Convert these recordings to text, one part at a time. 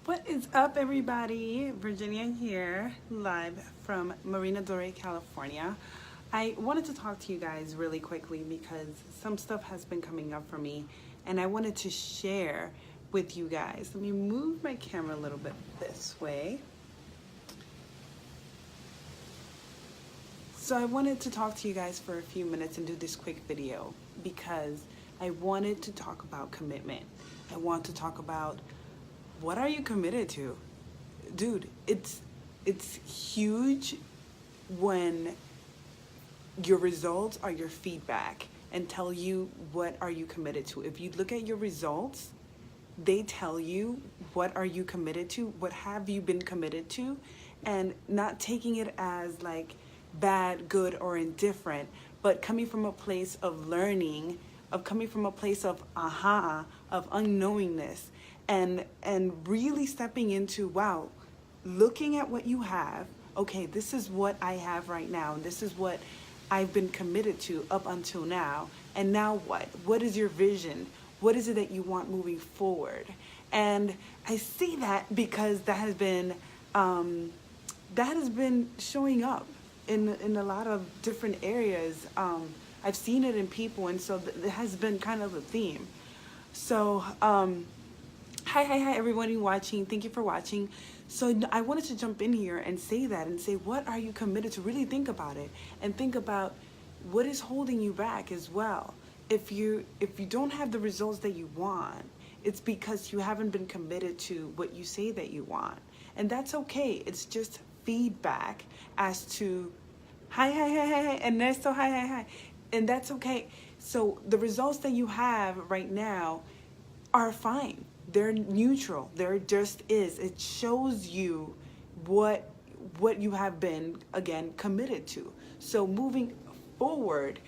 What is up, everybody? Virginia here, live from Marina Del Rey, California. I wanted to talk to you guys really quickly because some stuff has been coming up for me and I wanted to share with you guys. Let me move my camera a little bit this way. So I wanted to talk to you guys for a few minutes and do this quick video because I wanted to talk about commitment. I want to talk about what are you committed to? Dude, it's huge when your results are your feedback and tell you what are you committed to. If you look at your results, they tell you what are you committed to, what have you been committed to, and not taking it as like bad, good, or indifferent, but coming from a place of learning, of coming from a place of of unknowingness, and really stepping into, wow, looking at what you have. Okay, this is what I have right now, and this is what I've been committed to up until now. And now what? What is your vision? What is it that you want moving forward? And I see that because that has been showing up in a lot of different areas. I've seen it in people, and so it has been kind of a theme. So hi everybody watching. Thank you for watching. So I wanted to jump in here and say that, and say, what are you committed to? Really think about it, and think about what is holding you back as well. If you don't have the results that you want, it's because you haven't been committed to what you say that you want. And that's okay. It's just feedback as to hi Ernesto, hi. And that's okay. So the results that you have right now are fine. They're neutral. They're just is. It shows you what you have been, again, committed to. So moving forward,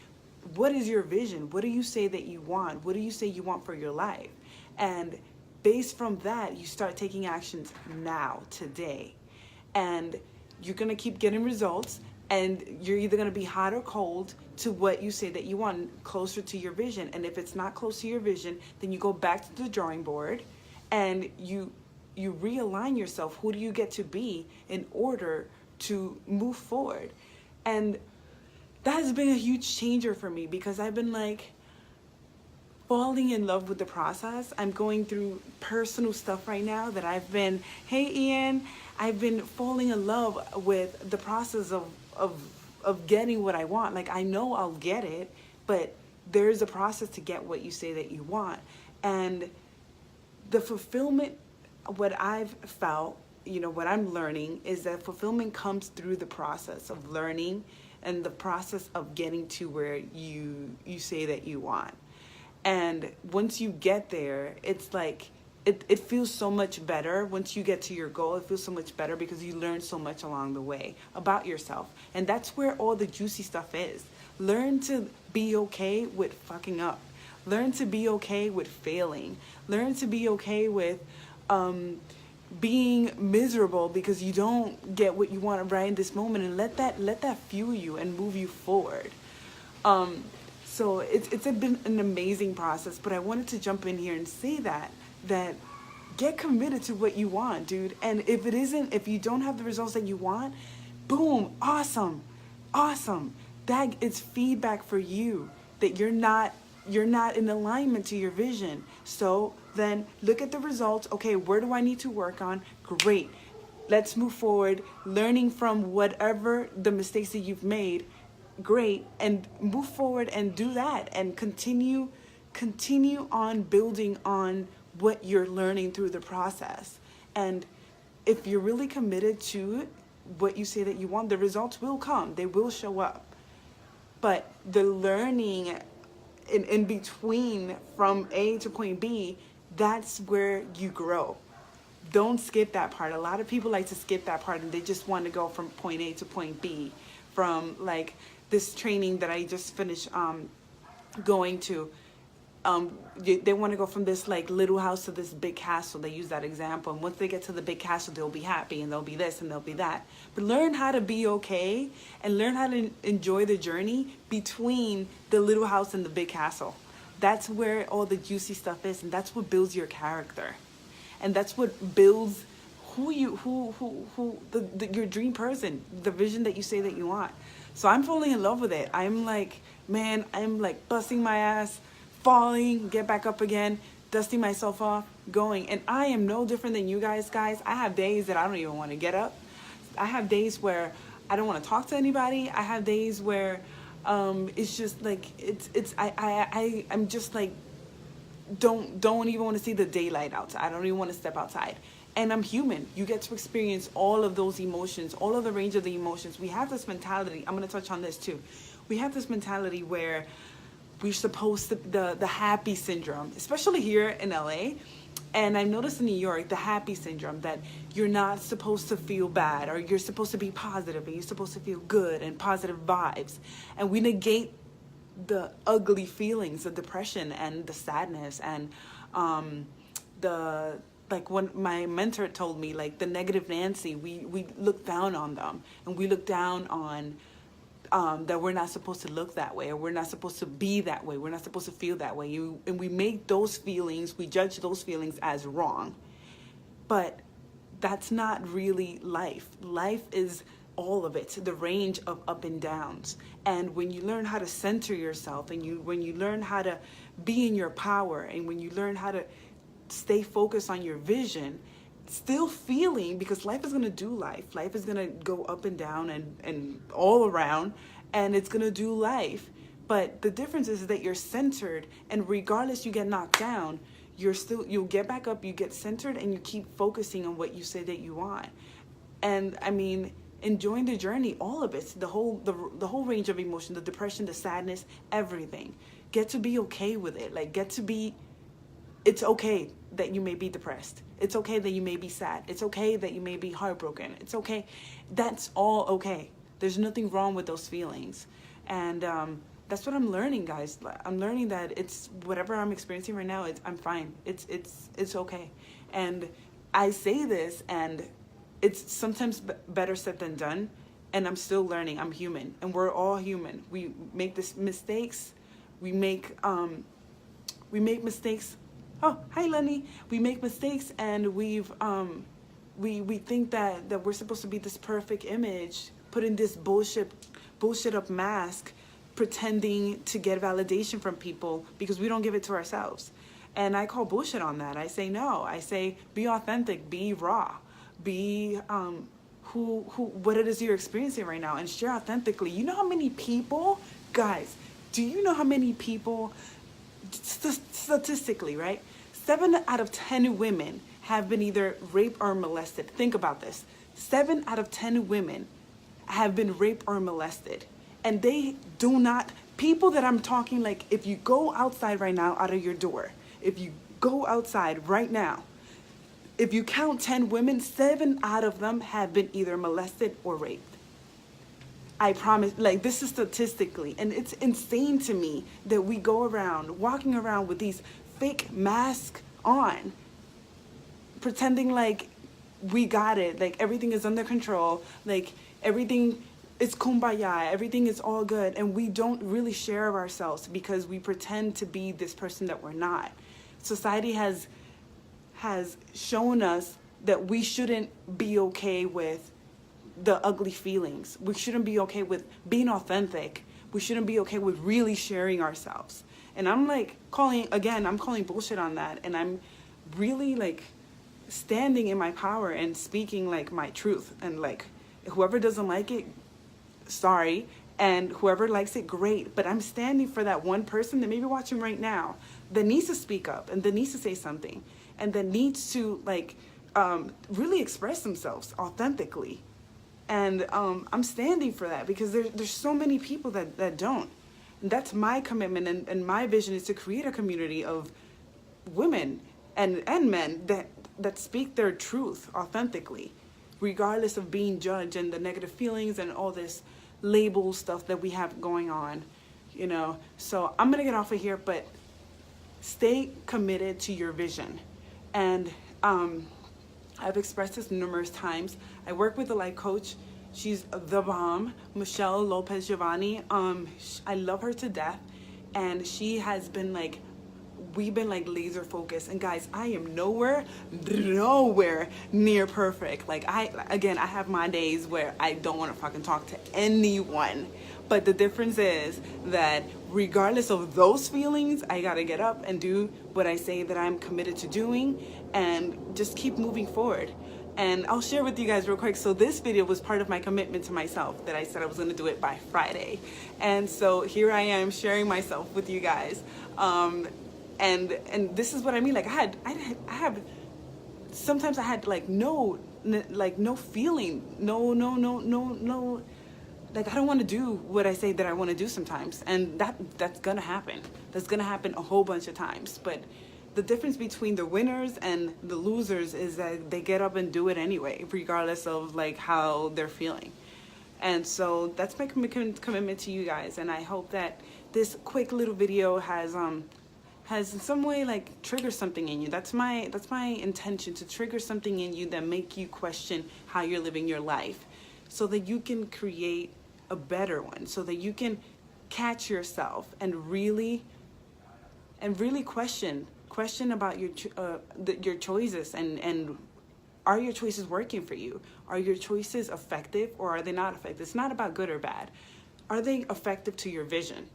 what is your vision? What do you say that you want? What do you say you want for your life? And based from that, you start taking actions now, today. And you're going to keep getting results, and you're either going to be hot or cold to what you say that you want, closer to your vision. And if it's not close to your vision, then you go back to the drawing board and you realign yourself. Who do you get to be in order to move forward? And that has been a huge changer for me, because I've been like falling in love with the process. I'm going through personal stuff right now that I've been, hey Ian, I've been falling in love with the process of getting what I want. Like, I know I'll get it, but there's a process to get what you say that you want. And the fulfillment, what I've felt, what I'm learning is that fulfillment comes through the process of learning and the process of getting to where you say that you want. And once you get there, it's like, it feels so much better. Once you get to your goal, it feels so much better because you learn so much along the way about yourself. And that's where all the juicy stuff is. Learn to be okay with fucking up. Learn to be okay with failing. Learn to be okay with being miserable because you don't get what you want right in this moment, and let that fuel you and move you forward. So it's been an amazing process, but I wanted to jump in here and say that get committed to what you want, dude. And if you don't have the results that you want, boom, awesome. That it's feedback for you that you're not in alignment to your vision. So then look at the results. Okay, where do I need to work on? Great. Let's move forward, learning from whatever the mistakes that you've made. Great. And move forward and do that, and continue on building on what you're learning through the process. And if you're really committed to what you say that you want, the results will come. They will show up. But the learning in between from A to point B, that's where you grow. Don't skip that part. A lot of people like to skip that part, and they just want to go from point A to point B. From like this training that I just finished going to, they want to go from this like little house to this big castle. They use that example, and once they get to the big castle, they'll be happy, and they'll be this and they'll be that. But learn how to be okay, and learn how to enjoy the journey between the little house and the big castle. That's where all the juicy stuff is, and that's what builds your character. And that's what builds who you your dream person, the vision that you say that you want. So I'm falling in love with it. I'm like, man, I'm like busting my ass, falling, get back up again, dusting myself off, going. And I am no different than you guys. I have days that I don't even want to get up. I have days where I don't want to talk to anybody. I have days where it's just like I'm just like don't even want to see the daylight outside. I don't even want to step outside. And I'm human. You get to experience all of those emotions, all of the range of the emotions. We have this mentality. I'm going to touch on this too. We have this mentality where we're supposed to, the happy syndrome, especially here in LA. And I've noticed in New York, the happy syndrome, that you're not supposed to feel bad, or you're supposed to be positive, and you're supposed to feel good and positive vibes. And we negate the ugly feelings, the depression and the sadness and like when my mentor told me, like the negative Nancy, we look down on them, and we look down on that we're not supposed to look that way, or we're not supposed to be that way, we're not supposed to feel that way. And we make those feelings, we judge those feelings as wrong. But that's not really life. Life is all of it, the range of up and downs. And when you learn how to center yourself, and when you learn how to be in your power, and when you learn how to stay focused on your vision, still feeling, because life is going to do life. Life is going to go up and down and all around, and it's going to do life. But the difference is that you're centered, and regardless you get knocked down, you'll get back up, you get centered, and you keep focusing on what you say that you want. And I mean, enjoying the journey, all of it, the whole range of emotion, the depression, the sadness, everything. Get to be okay with it. Like, it's okay that you may be depressed. It's okay that you may be sad. It's okay that you may be heartbroken. It's okay. That's all okay. There's nothing wrong with those feelings. And that's what I'm learning, guys. I'm learning that it's whatever I'm experiencing right now, I'm fine. It's okay. And I say this, and it's sometimes better said than done. And I'm still learning. I'm human, and we're all human. We make mistakes. We make mistakes. Oh, hi, Lenny. We make mistakes, and we think that we're supposed to be this perfect image, put in this bullshit up mask, pretending to get validation from people because we don't give it to ourselves. And I call bullshit on that. I say no. I say be authentic, be raw, be what it is you're experiencing right now, and share authentically. You know how many people, guys? Do you know how many people? Statistically, right? 7 out of 10 women have been either raped or molested. Think about this. 7 out of 10 women have been raped or molested. And they do not, people that I'm talking, like, if you go outside right now out of your door, if you go outside right now, if you count 10 women, 7 out of them have been either molested or raped. I promise, like, this is statistically, and it's insane to me that we go around, walking around with these fake masks on, pretending like we got it, like everything is under control, like everything is kumbaya, everything is all good, and we don't really share of ourselves because we pretend to be this person that we're not. Society has shown us that we shouldn't be okay with the ugly feelings. We shouldn't be okay with being authentic. We shouldn't be okay with really sharing ourselves. And I'm like calling bullshit on that. And I'm really like standing in my power and speaking like my truth. And like, whoever doesn't like it, sorry. And whoever likes it, great. But I'm standing for that one person that may be watching right now that needs to speak up and that needs to say something and that needs to like really express themselves authentically. And I'm standing for that because there's so many people that don't. And that's my commitment, and my vision is to create a community of women and men that speak their truth authentically, regardless of being judged and the negative feelings and all this label stuff that we have going on, you know. So I'm gonna get off of here, but stay committed to your vision. And I've expressed this numerous times. I work with a life coach. She's the bomb, Michelle Lopez Giovanni. I love her to death, and she has been like we've been like laser focused. And guys, I am nowhere near perfect. Like I have my days where I don't want to fucking talk to anyone. But the difference is that regardless of those feelings, I gotta get up and do what I say that I'm committed to doing and just keep moving forward. And I'll share with you guys real quick. So this video was part of my commitment to myself that I said I was gonna do it by Friday. And so here I am sharing myself with you guys. And this is what I mean. Like I have, sometimes I had like no feeling, no. Like I don't want to do what I say that I want to do sometimes, and that's gonna happen. That's gonna happen a whole bunch of times. But the difference between the winners and the losers is that they get up and do it anyway, regardless of like how they're feeling. And so that's my commitment to you guys. And I hope that this quick little video has in some way like trigger something in you. That's my intention, to trigger something in you that make you question how you're living your life, so that you can create a better one, so that you can catch yourself and really question about your choices, and are your choices working for you? Are your choices effective, or are they not effective? It's not about good or bad. Are they effective to your vision?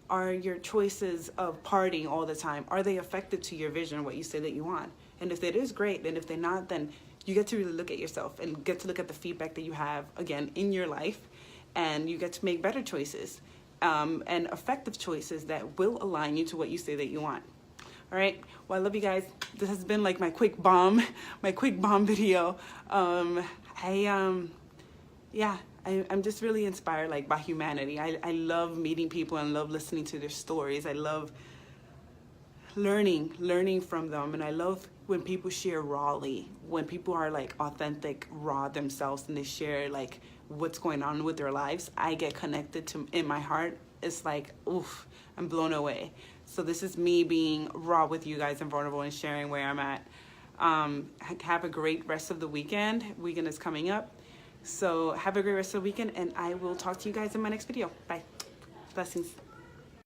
Are your choices of partying all the time, are they effective to your vision, what you say that you want? And if it is, great. And if they're not, then you get to really look at yourself and get to look at the feedback that you have, again, in your life, and you get to make better choices and effective choices that will align you to what you say that you want. All right. Well, I love you guys. This has been like my quick bomb video. I'm just really inspired like by humanity. I love meeting people and love listening to their stories. I love learning from them, and I love when people share rawly, when people are like authentic, raw themselves, and they share like what's going on with their lives. I get connected to, in my heart, it's like, oof, I'm blown away. So this is me being raw with you guys and vulnerable and sharing where I'm at. Have a great rest of the weekend. Weekend is coming up. So have a great rest of the weekend, and I will talk to you guys in my next video. Bye. Blessings.